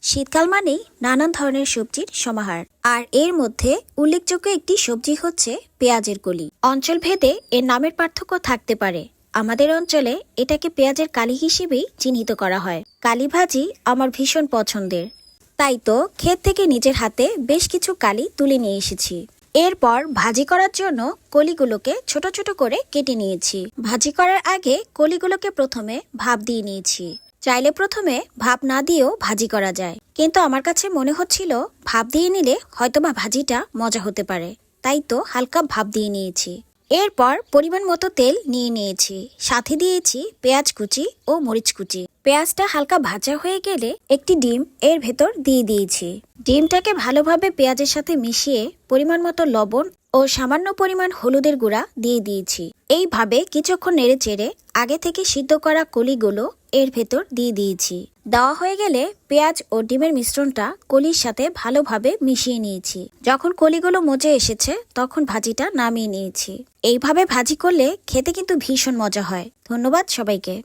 শীতকাল মানেই নানান ধরনের সবজির সমাহার। আর এর মধ্যে উল্লেখযোগ্য একটি সবজি হচ্ছে পেঁয়াজের কলি। অঞ্চল ভেদে এর নামের পার্থক্য থাকতে পারে। আমাদের অঞ্চলে এটাকে পেঁয়াজের কালি হিসেবেই চিহ্নিত করা হয়। কালি ভাজি আমার ভীষণ পছন্দের, তাই তো ক্ষেত থেকে নিজের হাতে বেশ কিছু কালি তুলে নিয়ে এসেছি। এরপর ভাজি করার জন্য কলিগুলোকে ছোট ছোট করে কেটে নিয়েছি। ভাজি করার আগে কলিগুলোকে প্রথমে ভাপ দিয়ে নিয়েছি। চাইলে প্রথমে ভাপ না দিয়েও ভাজি করা যায়, কিন্তু আমার কাছে মনে হচ্ছিল ভাপ দিয়ে নিলে হয়তোবা ভাজিটা মজা হতে পারে, তাই তো হালকা ভাপ দিয়ে নিয়েছি। এরপর পরিমাণ মতো তেল নিয়ে নিয়েছি, সাথে দিয়েছি পেঁয়াজ কুচি ও মরিচ কুচি। পেঁয়াজটা হালকা ভাজা হয়ে গেলে একটি ডিম এর ভেতর দিয়ে দিয়েছি। ডিমটাকে ভালোভাবে পেঁয়াজের সাথে মিশিয়ে পরিমাণ মতো লবণ ও সামান্য পরিমাণ হলুদের গুঁড়া দিয়ে দিয়েছি। এইভাবে কিছুক্ষণ নেড়ে চেড়ে আগে থেকে সিদ্ধ করা কলিগুলো এর ভেতর দিয়ে দিয়েছি। দেওয়া হয়ে গেলে পেঁয়াজ ও ডিমের মিশ্রণটা কলির সাথে ভালোভাবে মিশিয়ে নিয়েছি। যখন কলিগুলো মজে এসেছে তখন ভাজিটা নামিয়ে নিয়েছি। এইভাবে ভাজি করলে খেতে কিন্তু ভীষণ মজা হয়। ধন্যবাদ সবাইকে।